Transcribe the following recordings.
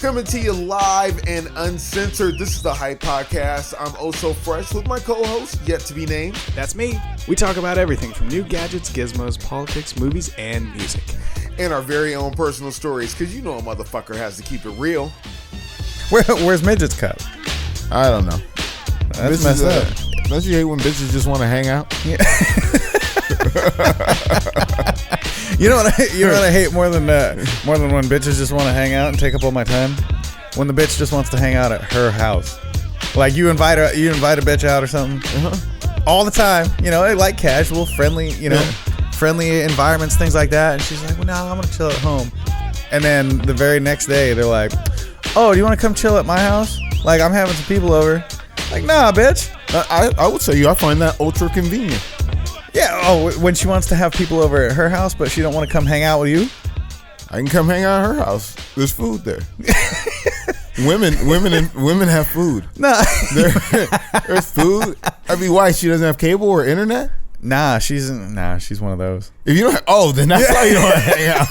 Coming to you live and uncensored. This is the Hype Podcast. I'm Oso Fresh with my co-host, yet to be named. That's me. We talk about everything from new gadgets, gizmos, politics, movies, and music. And our very own personal stories, because you know a motherfucker has to keep it real. Where's Midget's cup? I don't know. That's messed up. Don't you hate when bitches just want to hang out? Yeah. You know what I hate more than when bitches just want to hang out and take up all my time? When the bitch just wants to hang out at her house. Like you invite a bitch out or something. All the time. You know, like casual, friendly, friendly environments, things like that. And she's like, well, no, I'm going to chill at home. And then the very next day, they're like, oh, do you want to come chill at my house? Like, I'm having some people over. Like, nah, bitch. I would say I find that ultra convenient. Yeah, oh, when she wants to have people over at her house, but she don't want to come hang out with you? I can come hang out at her house. There's food there. Women have food. No. There's food. I mean, why? She doesn't have cable or internet? Nah, she's one of those. If you don't then that's why you don't hang out.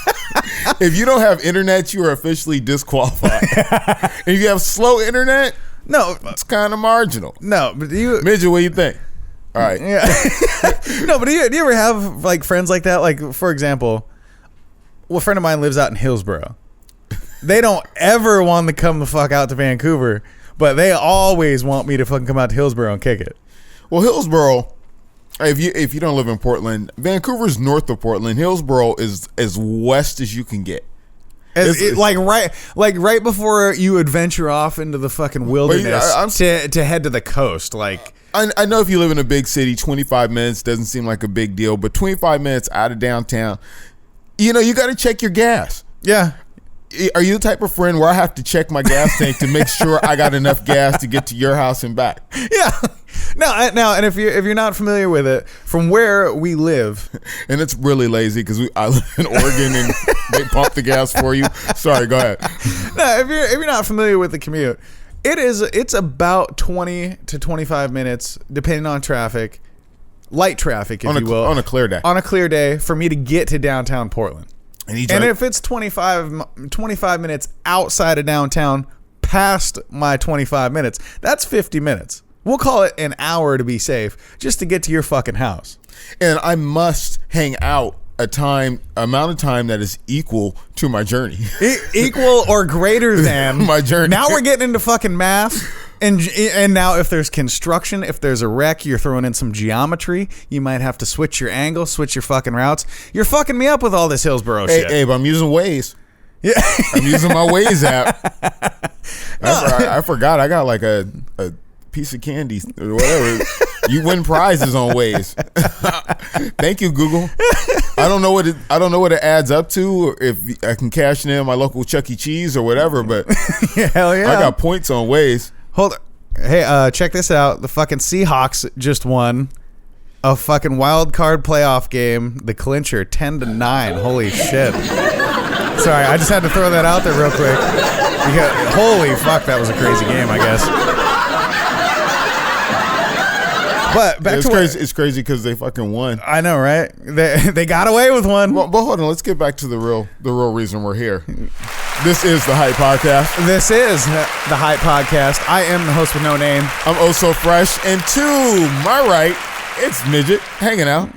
If you don't have internet, you are officially disqualified. If you have slow internet, no, it's kind of marginal. No, but Midget, what do you think? All right. Yeah. No, but do you ever have like friends like that? Like, for example, a friend of mine lives out in Hillsboro. They don't ever want to come the fuck out to Vancouver, but they always want me to fucking come out to Hillsboro and kick it. Well, Hillsboro, if you don't live in Portland, Vancouver's north of Portland. Hillsboro is as west as you can get. Right before you adventure off into the fucking wilderness to head to the coast. Like, I know if you live in a big city, 25 minutes doesn't seem like a big deal, but 25 minutes out of downtown, you got to check your gas. Yeah. Are you the type of friend where I have to check my gas tank to make sure I got enough gas to get to your house and back? Yeah. Now, and if you're not familiar with it, from where we live, and it's really lazy because I live in Oregon and they pump the gas for you. Sorry, go ahead. No, if you're not familiar with the commute, it's about 20 to 25 minutes, depending on traffic, light traffic, if you will, on a clear day. On a clear day, for me to get to downtown Portland. And if it's 25 minutes outside of downtown, past my 25 minutes, that's 50 minutes. We'll call it an hour to be safe, just to get to your fucking house. And I must hang out amount of time that is equal to my journey. Equal or greater than my journey. Now we're getting into fucking math. And now if there's construction, if there's a wreck, you're throwing in some geometry. You might have to switch your angle, switch your fucking routes. You're fucking me up with all this Hillsboro shit. Hey, but I'm using Waze. Yeah. I'm using my Waze app. I forgot. I got like a piece of candy or whatever. You win prizes on Waze. Thank you, Google. I don't know what it adds up to, or if I can cash in my local Chuck E. Cheese or whatever, but hell yeah. I got points on Waze. Hold on. Hey, check this out. The fucking Seahawks just won a fucking wild card playoff game, the clincher, 10-9. Holy shit. Sorry, I just had to throw that out there real quick. Because, holy fuck, that was a crazy game, I guess. But back to crazy. It's crazy because they fucking won. I know, right? They got away with one. Well, but hold on, let's get back to the real reason we're here. This is the Hype Podcast. This is the Hype Podcast. I am the host with no name. I'm Oso Fresh, and to my right, it's Midget hanging out.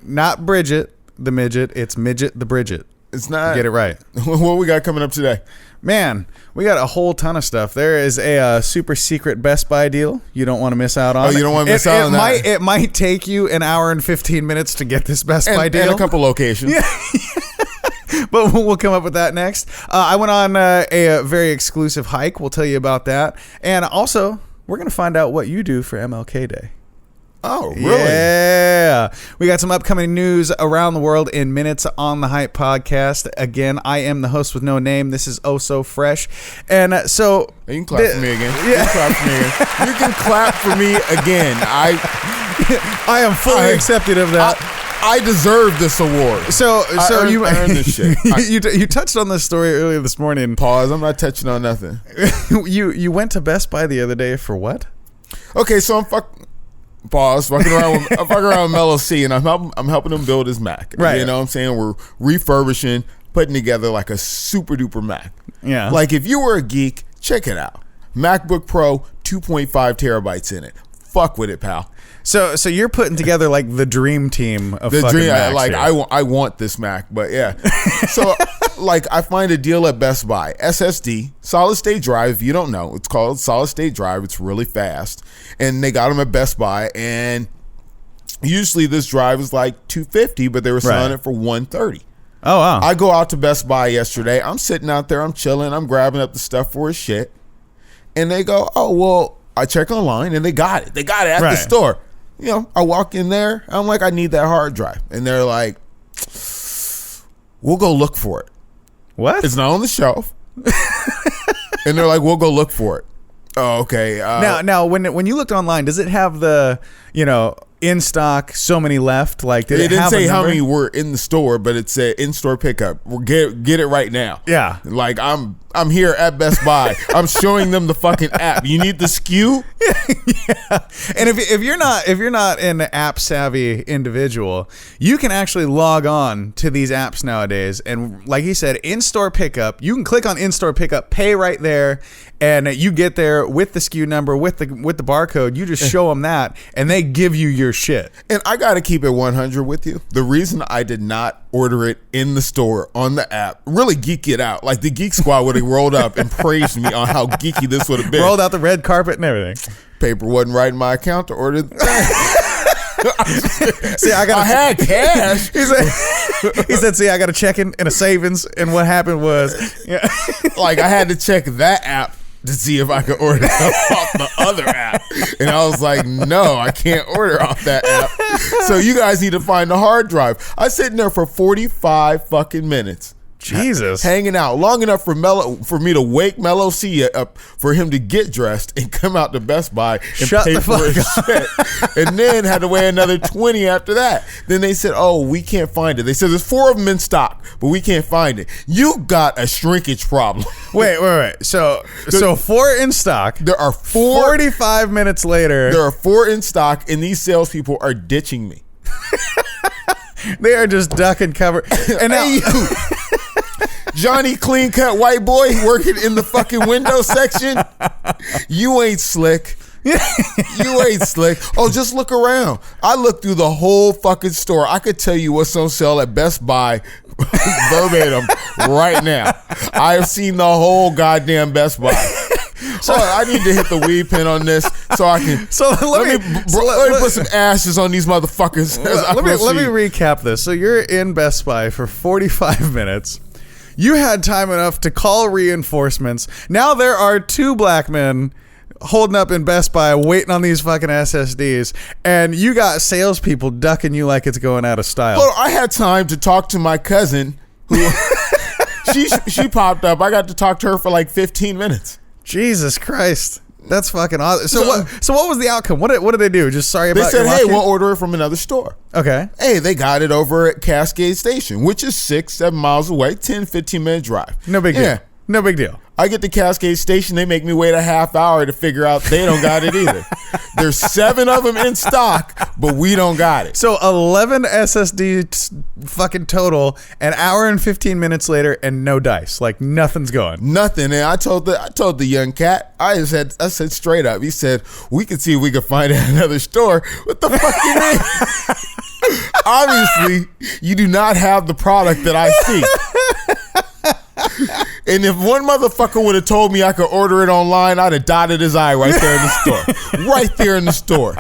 Not Bridget the Midget. It's Midget the Bridget. It's not. Get it right. What we got coming up today? Man, we got a whole ton of stuff. There is a super secret Best Buy deal you don't want to miss out on. Oh, you don't want to miss out on that? It might take you an hour and 15 minutes to get this Best Buy deal. And a couple locations. Yeah. But we'll come up with that next. I went on a very exclusive hike. We'll tell you about that. And also, we're going to find out what you do for MLK Day. Oh, really? Yeah. We got some upcoming news around the world in minutes on the Hype Podcast. Again, I am the host with no name. This is Oso Fresh. And so... You can clap for me again. Yeah. You can clap for me again. I am fully accepted of that. I deserve this award. So you earned this shit. You touched on this story earlier this morning. Pause. I'm not touching on nothing. You went to Best Buy the other day for what? Okay, so I'm fucking around with Mello C, and I'm helping him build his Mac. Right. You know what I'm saying? We're refurbishing, putting together like a super duper Mac. Yeah. Like, if you were a geek, check it out. MacBook Pro, 2.5 terabytes in it. Fuck with it, pal. So you're putting together like the dream team of The fucking dream, Macs like here. I want this Mac, but yeah. So like I find a deal at Best Buy, SSD, solid state drive. If you don't know, it's called solid state drive. It's really fast, and they got them at Best Buy. And usually this drive is like $250, but they were selling it for $130. Oh wow! I go out to Best Buy yesterday. I'm sitting out there. I'm chilling. I'm grabbing up the stuff for his shit, and they go, "Oh well." I check online and they got it. They got it at the store. You know, I walk in there. I'm like, I need that hard drive. And they're like, we'll go look for it. What? It's not on the shelf. And they're like, we'll go look for it. Oh, okay. Now, when you looked online, does it have the, in stock, so many left? Like, did it didn't have say a how number? many were in the store, but it said in-store pickup. We'll get it right now. Yeah. Like, I'm here at Best Buy. I'm showing them the fucking app. You need the SKU? Yeah. And if you're not an app savvy individual, you can actually log on to these apps nowadays, and like he said, in-store pickup. You can click on in-store pickup, pay right there, and you get there with the SKU number, with the barcode. You just show them that, and they give you your shit. And I got to keep it 100 with you. The reason I did not order it in the store on the app, really geek it out. Like the Geek Squad would have rolled up and praised me on how geeky this would have been. Rolled out the red carpet and everything. Paper wasn't right in my account to order the thing. See, I had cash. He said, see, I got a checking and a savings, and what happened was, Like I had to check that app to see if I could order off the other app. And I was like, no, I can't order off that app. So you guys need to find the hard drive. I was sitting there for 45 fucking minutes. Jesus. Hanging out long enough for me to wake Mello C up for him to get dressed and come out to Best Buy and Shut pay the for his fuck shit. And then had to wait another 20 after that. Then they said, oh, we can't find it. They said there's 4 of them in stock, but we can't find it. You got a shrinkage problem. Wait. So 4 in stock. There are 4. 45 minutes later. There are 4 in stock, and these salespeople are ditching me. They are just duck and cover. And now Hey, you, Johnny clean cut white boy working in the fucking window section. You ain't slick. You ain't slick. Oh, just look around. I looked through the whole fucking store. I could tell you what's on sale at Best Buy verbatim right now. I have seen the whole goddamn Best Buy. So I need to hit the weed pen on this so I can. So let me put some ashes on these motherfuckers. let me recap this. So you're in Best Buy for 45 minutes. You had time enough to call reinforcements. Now there are 2 black men holding up in Best Buy waiting on these fucking SSDs, and you got salespeople ducking you like it's going out of style. Well, I had time to talk to my cousin who she popped up. I got to talk to her for like 15 minutes. Jesus Christ. That's fucking awesome. So what was the outcome? What did they do? Just sorry They about said, your hey, luck we'll here? order it from another store. Okay. Hey, they got it over at Cascade Station, which is 6-7 miles away, 10-15 minute drive. No big deal. No big deal. I get to Cascade Station, they make me wait a half hour to figure out they don't got it either. There's 7 of them in stock, but we don't got it. So 11 SSD fucking total, an hour and 15 minutes later, and no dice. Like nothing's going. Nothing. And I told the young cat, I said straight up, he said, we could see if we could find it at another store. What the fuck you mean? Obviously, you do not have the product that I see. And if one motherfucker would have told me I could order it online, I'd have dotted his eye right there in the store. Right there in the store.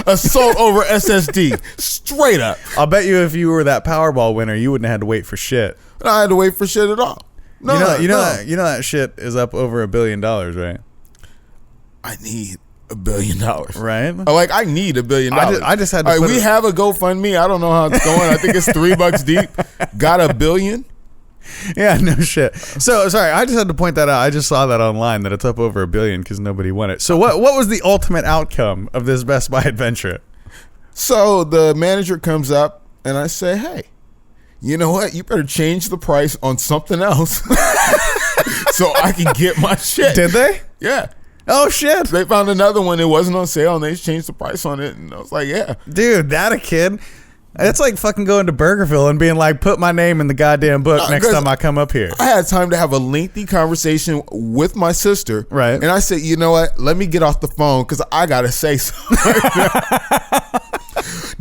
Assault over SSD. Straight up. I'll bet you if you were that Powerball winner, you wouldn't have had to wait for shit. And I had to wait for shit at all. No, You know that shit is up over $1 billion, right? I need $1 billion. Right? Like, I need $1 billion. I just had to put we it- have a GoFundMe. I don't know how it's going. I think it's $3 deep. Got $1 billion. Yeah, no shit. So sorry, I just had to point that out. I just saw that online that it's up over $1 billion because nobody won it. So what was the ultimate outcome of this Best Buy adventure? So the manager comes up and I say, hey, you know what? You better change the price on something else so I can get my shit. Did they? Yeah. Oh shit. They found another one. It wasn't on sale and they changed the price on it. And I was like, yeah. Dude, that a kid. It's like fucking going to Burgerville and being like, put my name in the goddamn book next time I come up here. I had time to have a lengthy conversation with my sister. Right. And I said, you know what? Let me get off the phone because I got to say something.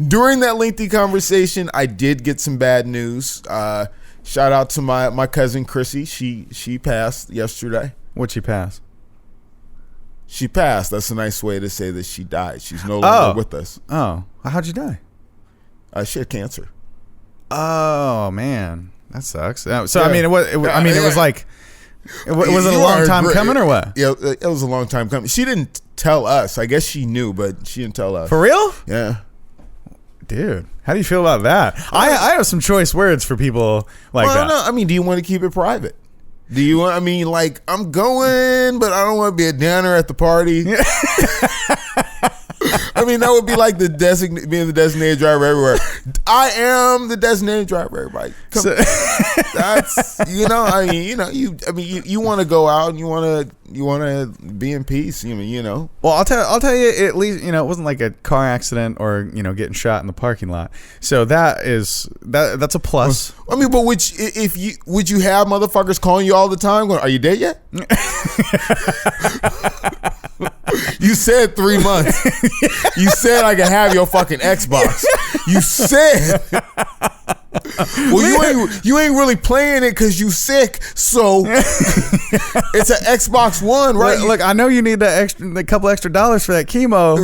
During that lengthy conversation, I did get some bad news. Shout out to my cousin Chrissy. She passed yesterday. What'd she pass? She passed. That's a nice way to say that she died. She's no longer with us. Oh. How'd you die? She had cancer. Oh, man. That sucks. So, yeah. I mean, it was like... Was it a long time coming or what? Yeah, it was a long time coming. She didn't tell us. I guess she knew, but she didn't tell us. For real? Yeah. Dude, how do you feel about that? I have some choice words for people like that. No, I mean, do you want to keep it private? Do you want, I mean, like, I'm going, but I don't want to be a downer at the party. I mean, that would be like being the designated driver everywhere. I am the designated driver, everybody. That's, you want to go out and you want to be in peace, you know. Well, I'll tell you, at least, it wasn't like a car accident or, getting shot in the parking lot. So that's a plus. I mean, but would you have motherfuckers calling you all the time going, are you dead yet? You said 3 months. You said I could have your fucking Xbox. You said. Well, you ain't really playing it because you sick. So it's an Xbox One, right? Look, I know you need a couple extra dollars for that chemo.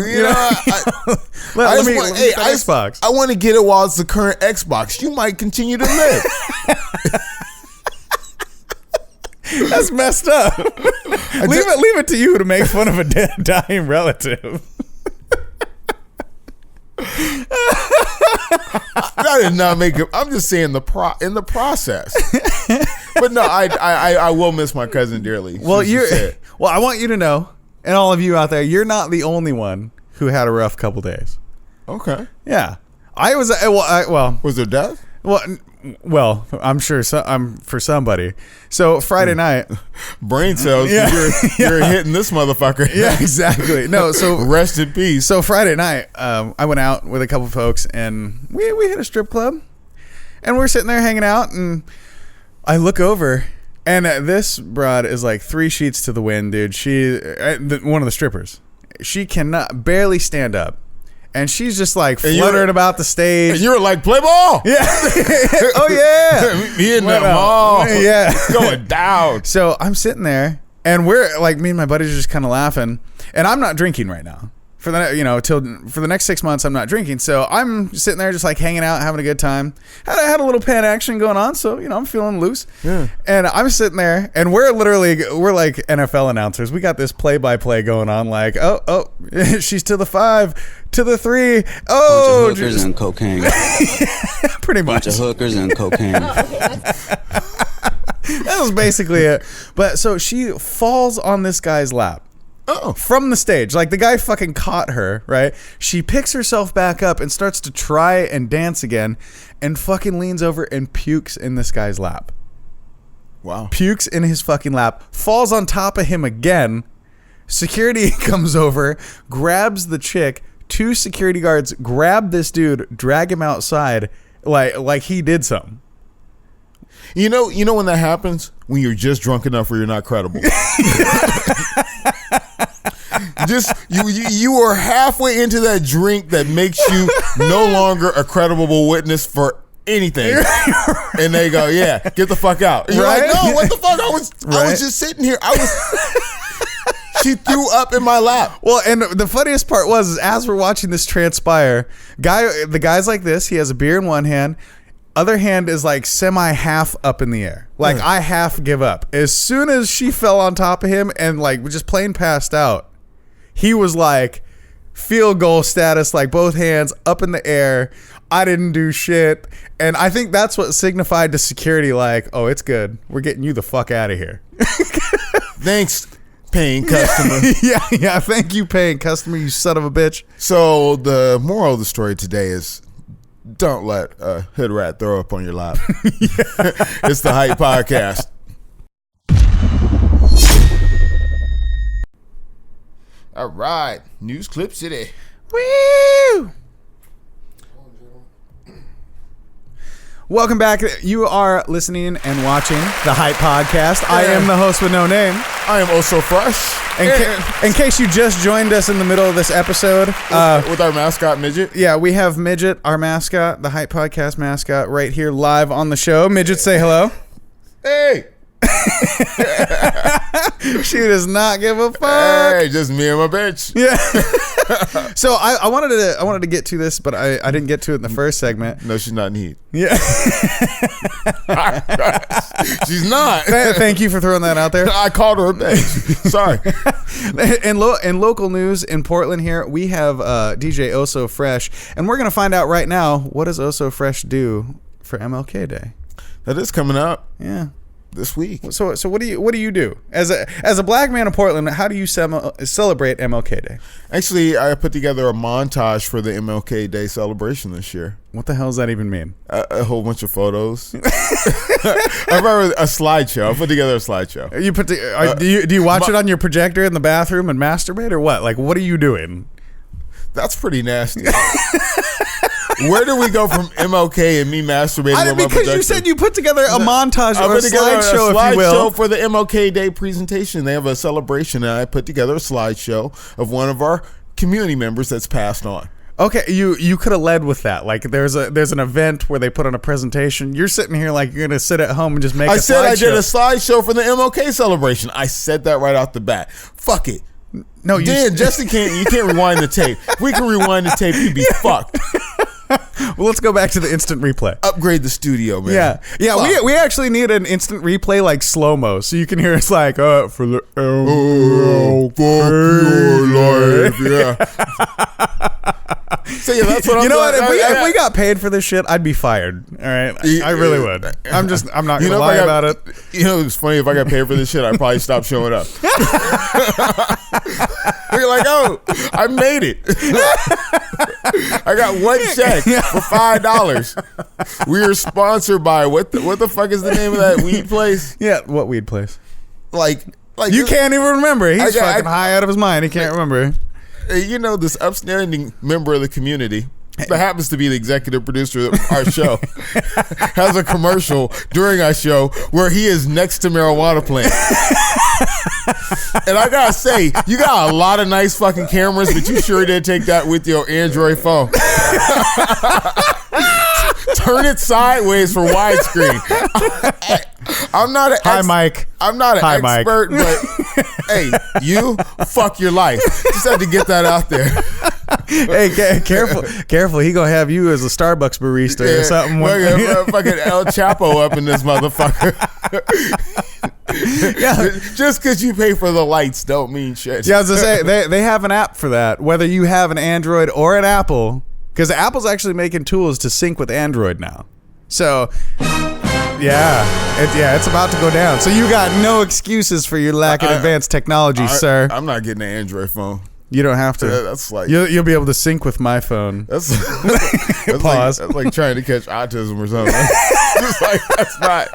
Xbox. I want to get it while it's the current Xbox. You might continue to live. That's messed up. Leave it to you to make fun of a dying relative. I did not make it. I'm just saying in the process. But no, I will miss my cousin dearly. Well, I want you to know, and all of you out there, you're not the only one who had a rough couple days. Okay. Yeah, I was. Was there death? Well, I'm sure. I'm for somebody. So Friday night, brain cells. Yeah. You're hitting this motherfucker. Yeah, exactly. No, so rest in peace. So Friday night, I went out with a couple folks, and we hit a strip club, and we're sitting there hanging out, and I look over, and this broad is like 3 sheets to the wind, dude. One of the strippers, she cannot barely stand up. And she's just like fluttering about the stage. And you're like, play ball. Yeah. Oh, yeah. Me and the ball. Yeah. Going down. So I'm sitting there, and we're like, me and my buddies are just kind of laughing. And I'm not drinking right now. For the next 6 months, I'm not drinking. So I'm sitting there just like hanging out, having a good time. Had a little pan action going on. So, I'm feeling loose. Yeah. And I'm sitting there, and we're like NFL announcers. We got this play-by-play going on, like, oh, she's to the 5, to the 3. Oh, bunch of hookers and cocaine. Pretty much. Bunch of hookers and cocaine. That was basically it. But so she falls on this guy's lap. Oh. From the stage. Like, the guy fucking caught her, right? She picks herself back up and starts to try and dance again, and fucking leans over and pukes in this guy's lap. Wow. Pukes in his fucking lap. Falls on top of him again. Security comes over, grabs the chick. 2 security guards grab this dude, drag him outside like he did something. You know when that happens? When you're just drunk enough where you're not credible. Just you are halfway into that drink that makes you no longer a credible witness for anything. And they go, yeah, get the fuck out. And you're like, no, what the fuck? I was just sitting here. She threw up in my lap. Well, and the funniest part was as we're watching this transpire, the guy's like this. He has a beer in one hand. Other hand is like semi half up in the air. Like, I half give up. As soon as she fell on top of him and like just plain passed out, he was like field goal status, like both hands up in the air. I didn't do shit. And I think that's what signified to security, like, oh, it's good. We're getting you the fuck out of here. Thanks, paying customer. Yeah. Thank you, paying customer, you son of a bitch. So the moral of the story today is, don't let a hood rat throw up on your lap. It's the Hype Podcast. All right, News Clip City. Woo! Welcome back. You are listening and watching the Hype Podcast. I am the host with no name. I am Oso Fresh. In case you just joined us in the middle of this episode, with our mascot Midget. yeah, we have Midget, our mascot, the Hype Podcast mascot, right here live on the show. Midget, say hello. Hey. She does not give a fuck. Hey, just me and my bitch. Yeah. So I wanted to get to this, but I didn't get to it in the first segment. No, she's not in heat. Yeah. She's not. Thank you for throwing that out there. I called her a bitch. Sorry. In local news in Portland here, we have DJ Oso Fresh, and we're gonna find out right now, what does Oso Fresh do for MLK Day? That is coming up. Yeah. This week. So what do you do as a black man in Portland? How do you celebrate MLK Day? Actually, I put together a montage for the MLK Day celebration this year. What the hell does that even mean? A whole bunch of photos. I remember a slideshow. I put together a slideshow. Do you watch it on your projector in the bathroom and masturbate, or what? Like, what are you doing? That's pretty nasty. Where do we go from MLK and me masturbating? Because you said you put together a montage or a slideshow, if you will, for the MLK Day presentation. They have a celebration, and I put together a slideshow of one of our community members that's passed on. Okay, you could have led with that. Like, there's an event where they put on a presentation. You're sitting here like you're gonna sit at home and just make. I said I did a slideshow for the MLK celebration. I said that right off the bat. Fuck it. No, Dan, Jesse can't. You can't rewind the tape. If we can rewind the tape, you'd be fucked. Well, let's go back to the instant replay. Upgrade the studio, man. Yeah. We actually need an instant replay, like slow mo, so you can hear us like for the fuck your life. Yeah. So yeah, that's what I'm. You know what? If we got paid for this shit, I'd be fired. All right, I really would. I'm not gonna lie about it. You know, it's funny, if I got paid for this shit, I'd probably stop showing up. You're like, oh, I made it. I got one check for $5. We are sponsored by what the fuck is the name of that weed place? Yeah, what weed place? Like you can't even remember. He's fucking high out of his mind. He can't remember. You know, this upstanding member of the community that happens to be the executive producer of our show has a commercial during our show where he is next to marijuana plant. And I gotta say, you got a lot of nice fucking cameras, but you sure did take that with your Android phone. Turn it sideways for widescreen. I'm not an Hi, Mike. I'm not an expert, but hey, you fuck your life. Just had to get that out there. Hey, careful. He gonna have you as a Starbucks barista or something. Fucking El Chapo up in this motherfucker. Yeah, just because you pay for the lights don't mean shit. Yeah, I was gonna say they have an app for that. Whether you have an Android or an Apple, because Apple's actually making tools to sync with Android now. So. Yeah, it's about to go down. So you got no excuses for your lack of advanced technology, sir. I'm not getting an Android phone. You don't have to. That's like you'll be able to sync with my phone. That's pause. That's like trying to catch autism or something. Just like that's not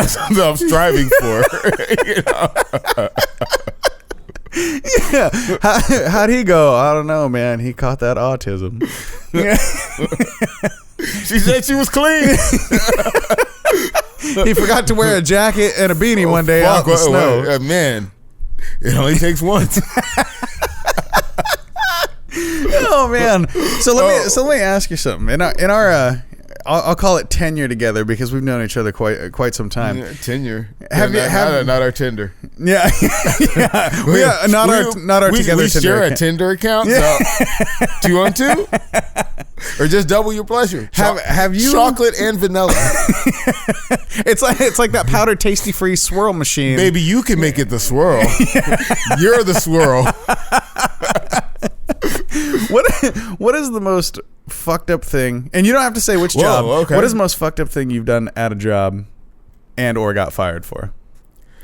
something I'm striving for. You know? Yeah. How'd he go? I don't know, man. He caught that autism. She said she was clean. He forgot to wear a jacket and a beanie one day out in the snow. Man, it only takes once. Oh man. So let me ask you something. In our I'll call it tenure together because we've known each other quite some time. Yeah, tenure. Not our Tinder. Yeah, yeah. Not our together. We Tinder share account. a Tinder account. Yeah. So 2 on 2, or just double your pleasure. Have you chocolate and vanilla? It's like that powder tasty free swirl machine. Baby, you can make it the swirl. You're the swirl. What is the most fucked up thing? And you don't have to say which job. Okay. What is the most fucked up thing you've done at a job and or got fired for?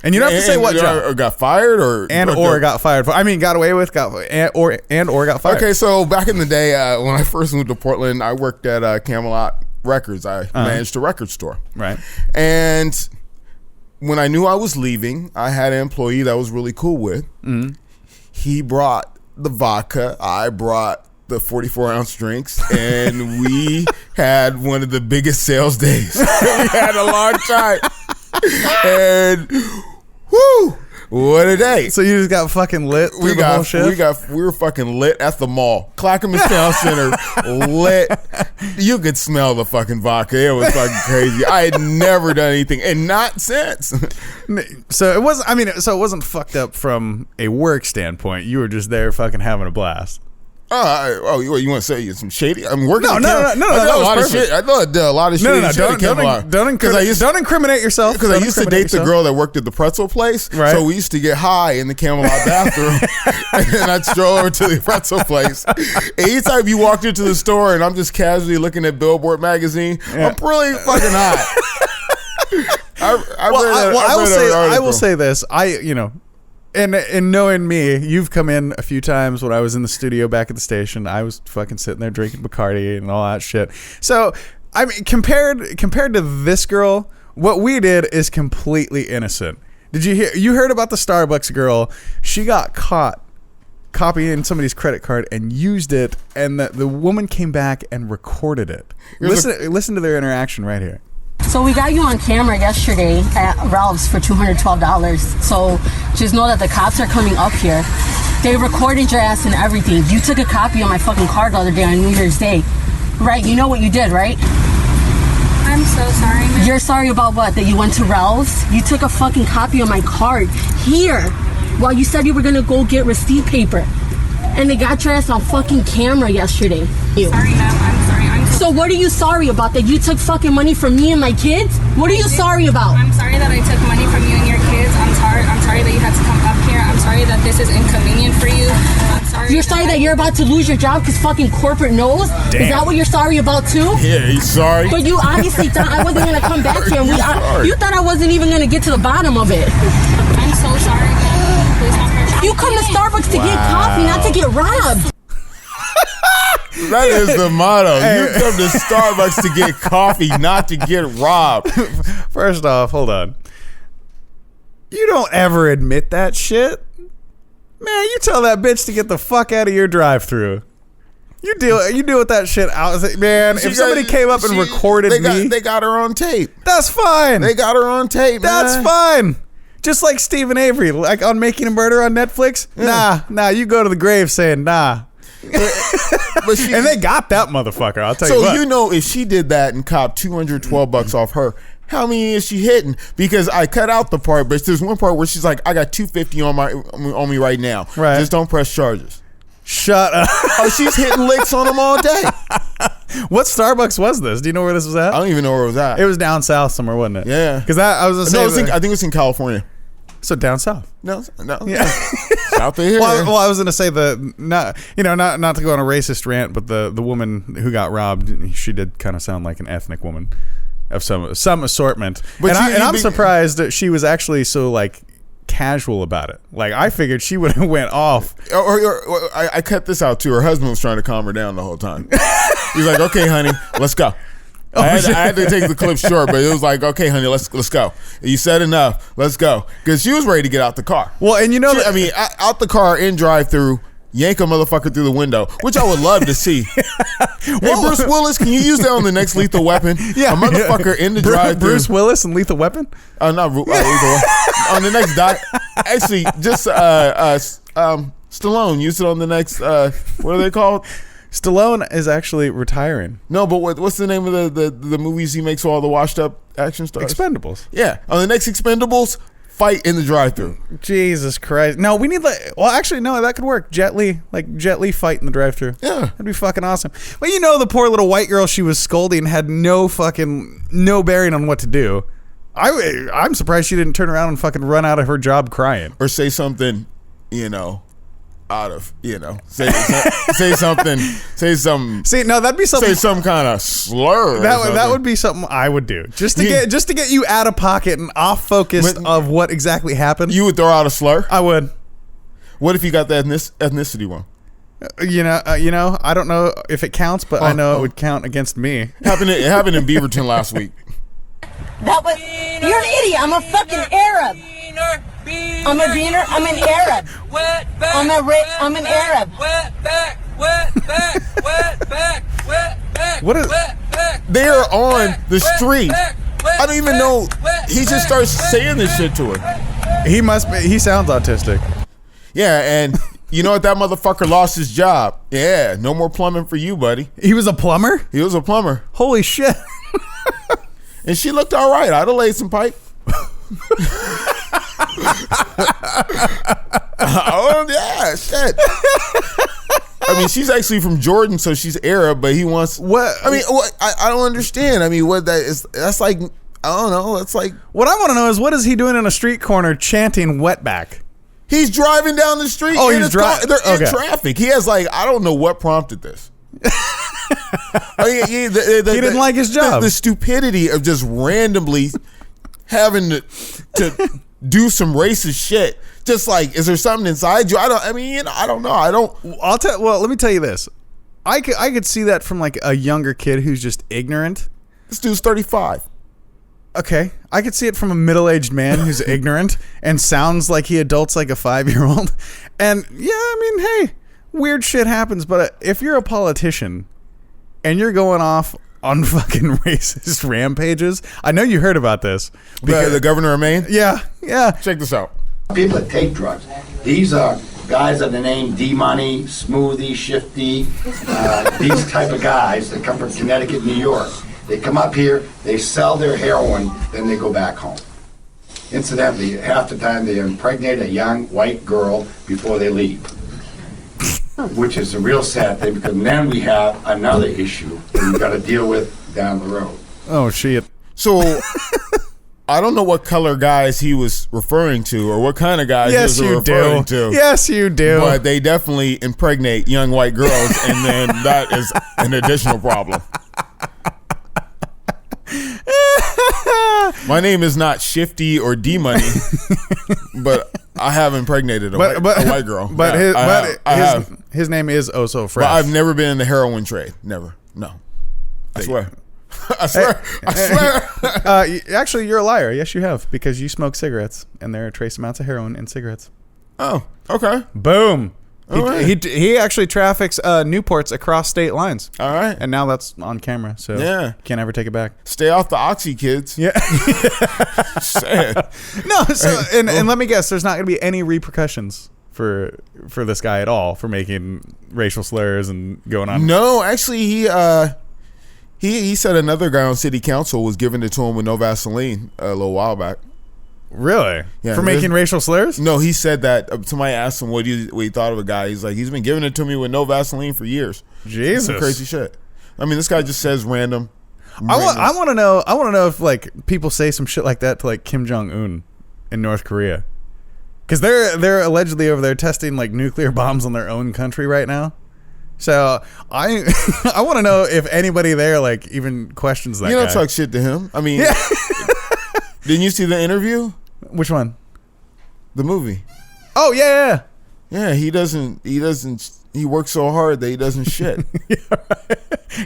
And you don't have to say what job. Or got fired or got fired for. I mean, got away with, got fired. Okay, so back in the day when I first moved to Portland, I worked at Camelot Records. I managed a record store. Right. And when I knew I was leaving, I had an employee that I was really cool with. Mm-hmm. He brought the vodka. I brought the 44-ounce drinks, and we had one of the biggest sales days we had in a long time. And whoo, what a day! So you just got fucking lit through the whole shift? We were fucking lit at the mall. Clackamas Town Center, lit. You could smell the fucking vodka. It was fucking crazy. I had never done anything, and not since. So it wasn't. I mean, so it wasn't fucked up from a work standpoint. You were just there, fucking having a blast. You want to say you some shady? I'm working. No, I did that a was lot of perfect. shit. I did a lot of shit. Don't incriminate yourself. Because I used to date the girl that worked at the pretzel place. Right. So we used to get high in the Camelot bathroom, and I'd stroll over to the pretzel place. Anytime you walked into the store, and I'm just casually looking at Billboard magazine, I'm really fucking high. I will say this. And knowing me, you've come in a few times when I was in the studio back at the station. I was fucking sitting there drinking Bacardi and all that shit. So, I mean, compared to this girl, what we did is completely innocent. Did you hear? You heard about the Starbucks girl? She got caught copying somebody's credit card and used it, and the woman came back and recorded it. Listen to their interaction right here. So we got you on camera yesterday at Ralph's for $212. So just know that the cops are coming up here. They recorded your ass and everything. You took a copy of my fucking card the other day on New Year's Day. Right? You know what you did, right? I'm so sorry, man. You're sorry about what? That you went to Ralph's? You took a fucking copy of my card here while you said you were gonna go get receipt paper. And they got your ass on fucking camera yesterday. Sorry, ma'am. I'm sorry. So what are you sorry about? That you took fucking money from me and my kids? What are you sorry about? I'm sorry that I took money from you and your kids. I'm sorry that you had to come up here. I'm sorry that this is inconvenient for you. I'm sorry. You're sorry that you're about to lose your job because fucking corporate knows? Damn. Is that what you're sorry about too? Yeah, he's sorry. But you obviously thought I wasn't gonna come back here. You thought I wasn't even gonna get to the bottom of it. I'm so sorry, man. Please don't hurt You come to Starbucks to get coffee, not to get robbed. That is the motto. You come to Starbucks to get coffee, not to get robbed. First off, hold on. You don't ever admit that shit. Man, you tell that bitch to get the fuck out of your drive-thru. You deal with that shit out. Man, if somebody came up and recorded me. They got her on tape. That's fine. They got her on tape, man. That's fine. Just like Stephen Avery, like on Making a Murder on Netflix. Yeah. Nah, you go to the grave saying nah. And they got that motherfucker, I'll tell you what. So you know, if she did that and copped $212 off her, how many is she hitting? Because I cut out the part, but there's one part where she's like, I got $250 on me right now. Right. Just don't press charges. Shut up. Oh, she's hitting licks on them all day. What Starbucks was this? Do you know where this was at? I don't even know where it was at. It was down south somewhere, wasn't it? Yeah. Because I was gonna say, I think it was in California. so down south. No. Yeah. South of here. Well, I was gonna say not to go on a racist rant, but the woman who got robbed, she did kind of sound like an ethnic woman of some assortment. But I'm surprised that she was actually so like casual about it. Like I figured she would have went off. Or I cut this out too. Her husband was trying to calm her down the whole time. He's like, "Okay, honey, let's go." I had to take the clip short, but it was like, "Okay, honey, let's go. You said enough. Let's go." Because she was ready to get out the car. Well, and you know, out the car in drive-through, yank a motherfucker through the window, which I would love to see. Hey, Bruce Willis, can you use that on the next Lethal Weapon? Yeah, a motherfucker in the drive-through. Bruce Willis and Lethal Weapon? Not Lethal Weapon. On the next actually, just Stallone. Use it on the next. What are they called? Stallone is actually retiring. No, but what's the name of the movies he makes all the washed up action stars? Expendables. Yeah, on the next Expendables, fight in the drive-thru. Jesus Christ! No, we need actually no, that could work. Jet Li fight in the drive-thru. Yeah, that'd be fucking awesome. But you know, the poor little white girl she was scolding had no bearing on what to do. I'm surprised she didn't turn around and fucking run out of her job crying or say something, say something. See, no, that'd be something. Say some kind of slur. That would be something I would do just to get you out of pocket and off focus of what exactly happened. You would throw out a slur. I would. What if you got the ethnicity wrong? I don't know if it counts, but I know it would count against me. It happened in Beaverton last week. You're an idiot. I'm a fucking Arab. I'm a beaner. I'm an Arab. I'm an Arab. What is? They're on the street. I don't even know. He just starts saying this shit to her. He must be. He sounds autistic. Yeah, and you know what? That motherfucker lost his job. Yeah, no more plumbing for you, buddy. He was a plumber? He was a plumber. Holy shit. And she looked all right. I'd have laid some pipe. Oh, yeah, shit. I mean, she's actually from Jordan, so she's Arab, but he wants... What? I mean, what, I don't understand. I mean, what that is... That's like... I don't know. That's like... What I want to know is, what is he doing in a street corner chanting wetback? He's driving down the street. Oh, he's driving. They're in traffic. He has like... I don't know what prompted this. He didn't like his job. The stupidity of just randomly having to do some racist shit. Just like, is there something inside you? I don't know. Well, let me tell you this. I could see that from like a younger kid who's just ignorant. This dude's 35. Okay. I could see it from a middle-aged man who's ignorant and sounds like he adults like a 5-year-old. And yeah, I mean, hey, weird shit happens. But if you're a politician and you're going off on fucking racist rampages, I know you heard about this. The governor of Maine? Yeah. Check this out. People that take drugs, these are guys that are named D-Money, Smoothie, Shifty, these type of guys that come from Connecticut, New York. They come up here, they sell their heroin, then they go back home. Incidentally, half the time they impregnate a young white girl before they leave, which is a real sad thing, because then we have another issue that we've got to deal with down the road. Oh, shit. So... I don't know what color guys he was referring to or what kind of guys he was referring to. Yes, you do. But they definitely impregnate young white girls, and then that is an additional problem. My name is not Shifty or D-Money, but I have impregnated a white girl. But his name is Oso Fresh. But I've never been in the heroin trade. Never. No. I swear. I swear. Actually, you're a liar. Yes, you have, because you smoke cigarettes, and there are trace amounts of heroin in cigarettes. Oh, okay. Boom. Right. He actually traffics Newports across state lines. All right. And now that's on camera, so yeah, can't ever take it back. Stay off the Oxy, kids. Yeah. Sad. No, so and let me guess, there's not going to be any repercussions for this guy at all for making racial slurs and going on. No, actually, he said another guy on city council was giving it to him with no Vaseline a little while back. Really? Yeah. For making racial slurs? No, he said that. Somebody asked him what he thought of a guy. He's like, he's been giving it to me with no Vaseline for years. Jesus. Some crazy shit. I mean, this guy just says random. I want to know if like people say some shit like that to like Kim Jong-un in North Korea, because they're allegedly over there testing like nuclear bombs on their own country right now. So I want to know if anybody there like even questions that. You don't guy. talk shit to him. I mean, didn't you see the interview? Which one? The movie. Oh yeah. Yeah, he doesn't. He works so hard that he doesn't shit.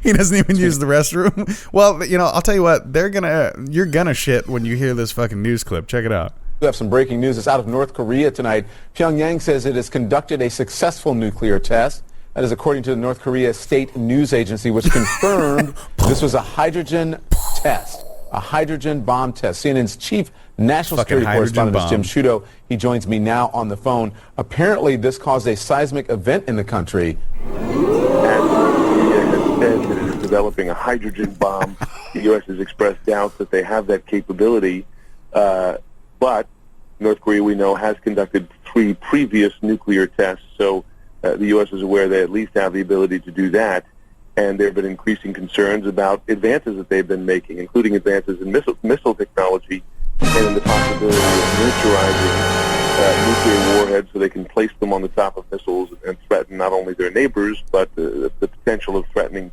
He doesn't even use the restroom. Well, I'll tell you what. You're gonna shit when you hear this fucking news clip. Check it out. We have some breaking news. It's out of North Korea tonight. Pyongyang says it has conducted a successful nuclear test. That is according to the North Korea State News Agency, which confirmed this was a hydrogen test, a hydrogen bomb test. CNN's chief national security correspondent is Jim Sciutto. He joins me now on the phone. Apparently, this caused a seismic event in the country. And the has said that it is developing a hydrogen bomb. The U.S. has expressed doubts that they have that capability. But North Korea, we know, has conducted 3 previous nuclear tests, so the U.S. is aware they at least have the ability to do that, and there have been increasing concerns about advances that they've been making, including advances in missile technology and in the possibility of miniaturizing nuclear warheads so they can place them on the top of missiles and threaten not only their neighbors, but the potential of threatening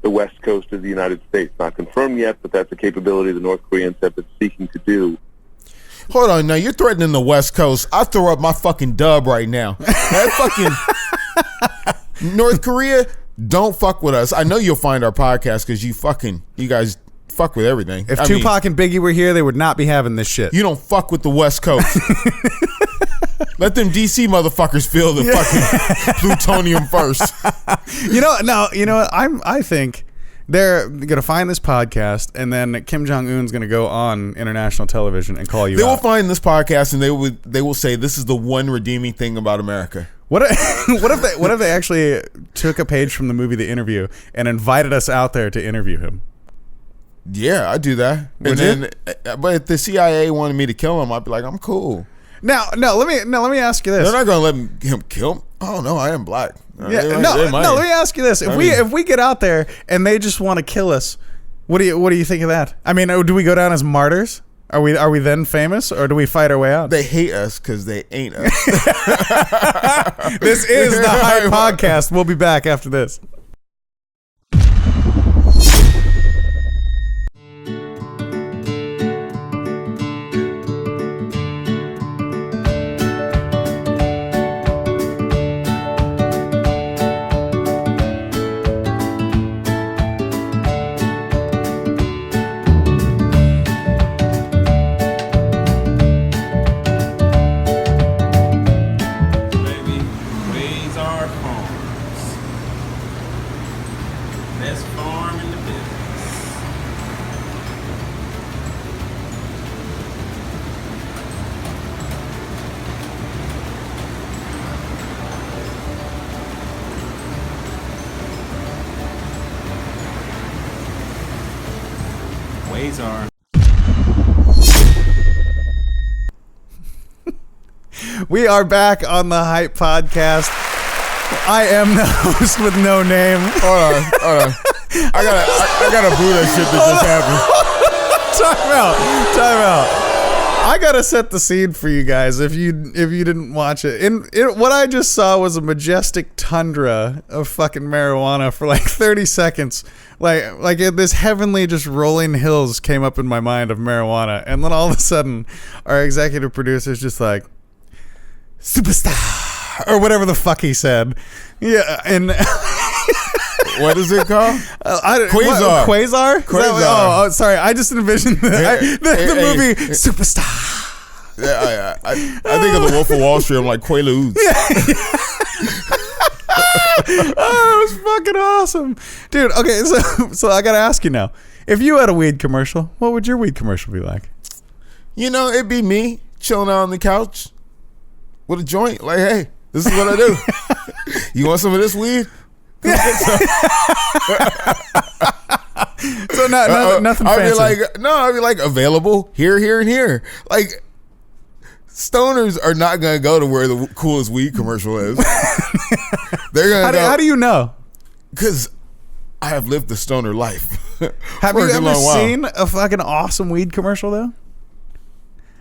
the west coast of the United States. Not confirmed yet, but that's a capability the North Koreans have been seeking to do. Hold on, now you're threatening the West Coast. I throw up my fucking dub right now. That fucking North Korea, don't fuck with us. I know you'll find our podcast because you guys fuck with everything. If Tupac and Biggie were here, they would not be having this shit. You don't fuck with the West Coast. Let them DC motherfuckers feel the fucking plutonium first. You know what? I think they're gonna find this podcast, and then Kim Jong-un's gonna go on international television and call you. They will out. find this podcast, and they will say this is the one redeeming thing about America. What if they actually took a page from the movie The Interview and invited us out there to interview him? Yeah, I'd do that. Would and then, but if the CIA wanted me to kill him, I'd be like, I'm cool. Now, let me ask you this. They're not gonna let him kill him. Oh no, I am black. Yeah, let me ask you this: if we get out there and they just want to kill us, what do you think of that? I mean, do we go down as martyrs? Are we then famous, or do we fight our way out? They hate us because they ain't us. This is the Hype Podcast. We'll be back after this. We are back on the Hype Podcast. I am the host with no name. Hold on. I gotta boo that shit that just happened. Time out. I gotta set the scene for you guys if you didn't watch it. What I just saw was a majestic tundra of fucking marijuana for like 30 seconds. Like this heavenly just rolling hills came up in my mind of marijuana, and then all of a sudden our executive producer's just like, superstar, or whatever the fuck he said. Yeah, and what is it called? Quasar. Quasar? Sorry. I just envisioned the movie Superstar. Yeah, I think of the Wolf of Wall Street. I'm like Quaaludes. Oh, it was fucking awesome, dude. Okay, so I gotta ask you now: if you had a weed commercial, what would your weed commercial be like? You know, it'd be me chilling out on the couch with a joint. Like, hey, this is what I do. You want some of this weed? So nothing fancy. I'd be like available here, and here. Like, stoners are not gonna go to where the coolest weed commercial is. They're gonna go. How do you know? Because I have lived the stoner life. Have you ever seen a fucking awesome weed commercial though?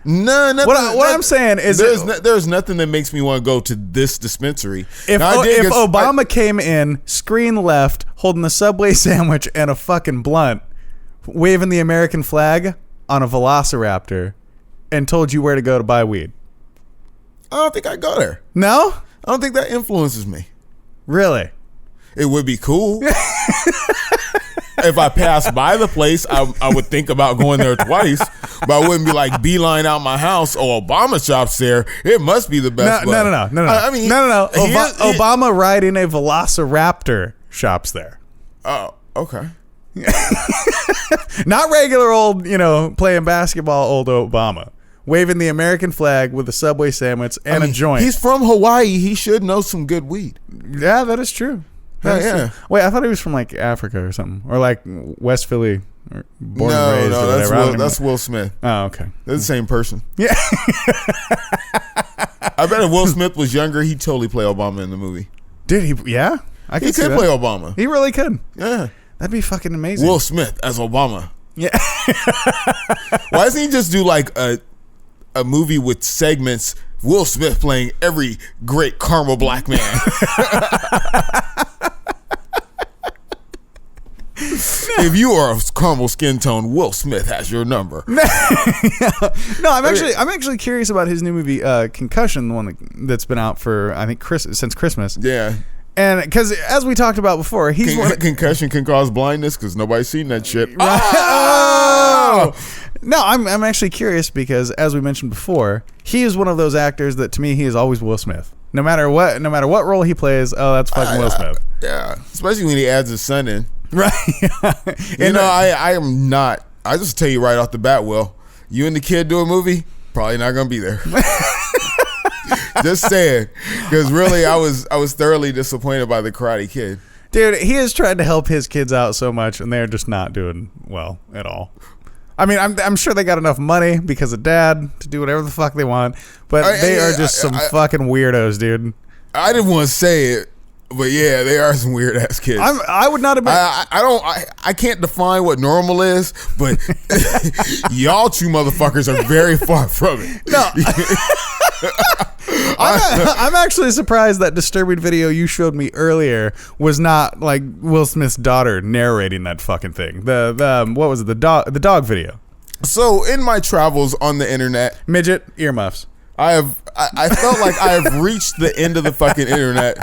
No, nothing. What I'm saying is there's nothing that makes me want to go to this dispensary. If Obama came in, screen left, holding a Subway sandwich and a fucking blunt, waving the American flag on a Velociraptor, and told you where to go to buy weed, I don't think I'd go there. No? I don't think that influences me. Really? It would be cool. If I passed by the place, I would think about going there twice, but I wouldn't be like beeline out my house. Oh, Obama shop's there. It must be the best. No. I mean, Obama riding a Velociraptor shops there. Oh, okay. Not regular old, playing basketball old Obama. Waving the American flag with a Subway sandwich and a joint. He's from Hawaii. He should know some good weed. Yeah, that is true. Yeah. Wait, I thought he was from like Africa or something, or like West Philly, or born and raised. No, or whatever. That's Will Smith. Oh, okay. They're the same person. Yeah. I bet if Will Smith was younger, he'd totally play Obama in the movie. Did he? Yeah, he could play Obama. He really could. Yeah, that'd be fucking amazing. Will Smith as Obama. Yeah. Why doesn't he just do like a movie with segments? Will Smith playing every great caramel black man. If you are a caramel skin tone, Will Smith has your number. No, I'm actually curious about his new movie, Concussion, the one that's been out for I think since Christmas. Yeah, and because as we talked about before, concussion can cause blindness because nobody's seen that shit. Right. Oh! No, I'm actually curious because, as we mentioned before, he is one of those actors that to me he is always Will Smith. No matter what role he plays, oh, that's fucking Will Smith. Yeah, especially when he adds his son in. Right. I am not. I just tell you right off the bat, Will, you and the kid do a movie, probably not gonna be there. Just saying, because really, I was thoroughly disappointed by the Karate Kid. Dude, he has tried to help his kids out so much, and they're just not doing well at all. I mean, I'm sure they got enough money because of dad to do whatever the fuck they want, but they are just some fucking weirdos, dude. I didn't want to say it, but yeah, they are some weird ass kids. I would not have been. I can't define what normal is, but y'all two motherfuckers are very far from it. No. I'm actually surprised that disturbing video you showed me earlier was not like Will Smith's daughter narrating that fucking thing. The what was it? The dog video. So in my travels on the internet, midget earmuffs. I felt like I have reached the end of the fucking internet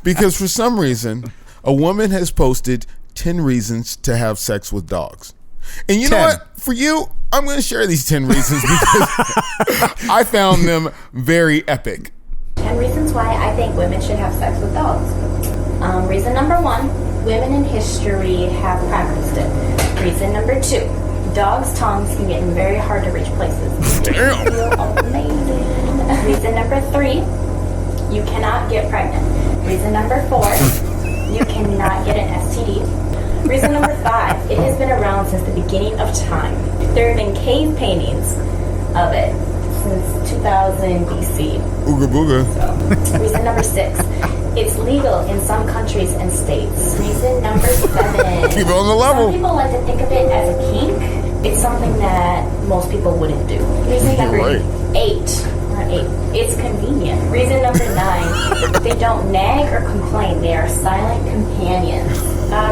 because for some reason a woman has posted 10 reasons to have sex with dogs. And you know what? For you, I'm going to share these 10 reasons because I found them very epic. 10 reasons why I think women should have sex with dogs. Reason number 1, women in history have practiced it. Reason number 2, dogs' tongues can get in very hard to reach places. Damn. Amazing. Reason number 3, you cannot get pregnant. Reason number 4, you cannot get an STD. Reason number 5, it has been around since the beginning of time. There have been cave paintings of it since 2000 BC. Ooga booga. So, reason number 6, it's legal in some countries and states. Reason number 7. Keep it on the level. Some people like to think of it as a kink. It's something that most people wouldn't do. Reason number 8. It's convenient. Reason number 9, they don't nag or complain. They are silent companions.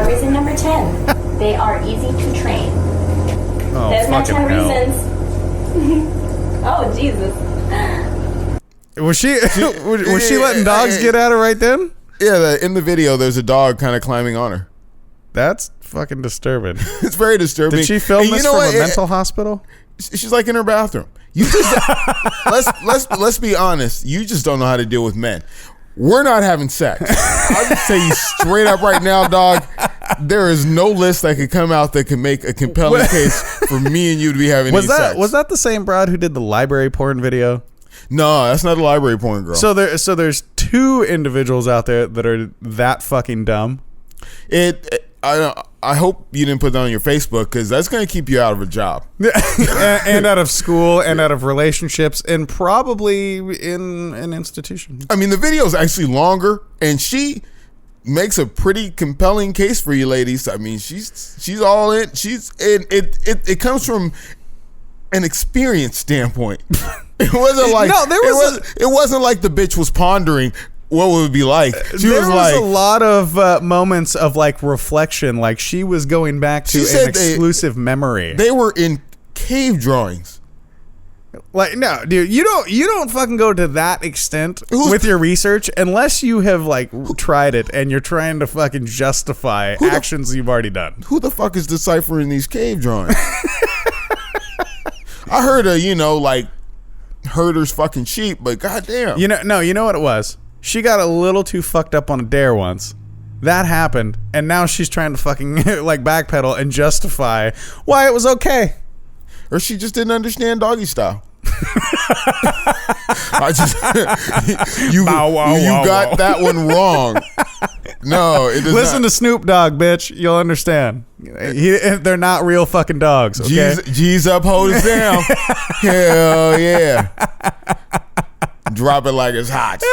Reason number 10, they are easy to train. Oh, There's my 10 hell. reasons. Oh, Jesus. Was she letting dogs get at her right then? Yeah, in the video, there's a dog kind of climbing on her. That's fucking disturbing. It's very disturbing. Did she film And this from a mental hospital? She's like in her bathroom. You just let's be honest. You just don't know how to deal with men. We're not having sex. I'll just tell you straight up right now, dog. There is no list that could come out that can make a compelling case for me and you to be having sex. Was that the same broad who did the library porn video? No, that's not a library porn girl. So there's 2 individuals out there that are that fucking dumb. I hope you didn't put that on your Facebook because that's going to keep you out of a job. and out of school and out of relationships and probably in an institution. I mean, the video is actually longer and she makes a pretty compelling case for you ladies. I mean, she's all in. It comes from an experience standpoint. It wasn't like it wasn't like the bitch was pondering what would it be like. There was a lot of moments of like reflection, like she was going back to an exclusive memory. They were in cave drawings. Like, no, dude, you don't fucking go to that extent with your research unless you have like tried it and you're trying to fucking justify actions you've already done. Who the fuck is deciphering these cave drawings? I heard like herders fucking sheep, but goddamn. You know what it was? She got a little too fucked up on a dare once. That happened, and now she's trying to fucking like backpedal and justify why it was okay. Or she just didn't understand doggy style. You got that one wrong. No, it does Listen not. to Snoop Dogg, bitch. You'll understand. They're not real fucking dogs. Okay? G's up, hold it down. Hell yeah. Drop it like it's hot.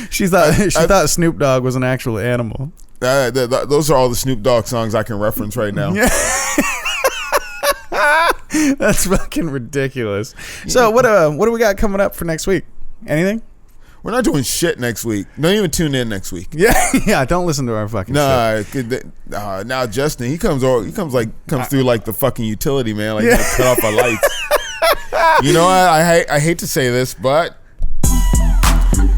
She thought Snoop Dogg was an actual animal. Those are all the Snoop Dogg songs I can reference right now. That's fucking ridiculous. So what do we got coming up for next week? Anything? We're not doing shit next week. Don't even tune in next week. Yeah. Don't listen to our fucking shit. Now Justin, he comes through like the fucking utility man, like cut off our lights. You know what? I hate to say this, but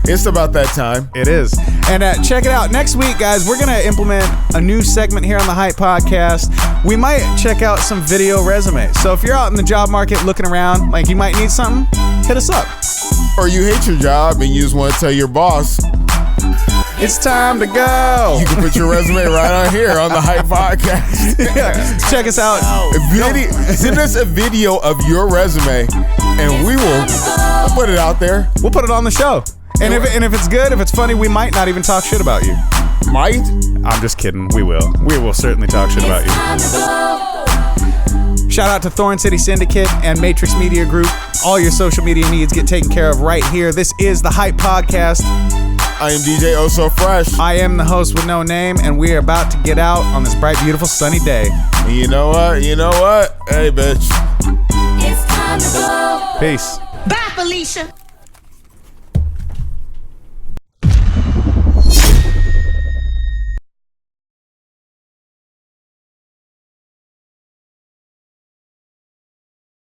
it's about that time. It is. And check it out. Next week, guys, we're going to implement a new segment here on the Hype Podcast. We might check out some video resumes. So if you're out in the job market looking around, like you might need something, hit us up. Or you hate your job and you just want to tell your boss, it's time to go. You can put your resume right on here on the Hype Podcast. Check us out. Send us a video of your resume and we'll put it out there. We'll put it on the show. And if it's good, if it's funny, we might not even talk shit about you. Might? I'm just kidding. We will. We will certainly talk shit about you. Shout out to Thorn City Syndicate and Matrix Media Group. All your social media needs get taken care of right here. This is the Hype Podcast. I am DJ Oso Fresh. I am the host with no name, and we are about to get out on this bright, beautiful, sunny day. And you know what? Hey, bitch. It's time to go. Peace. Bye, Felicia.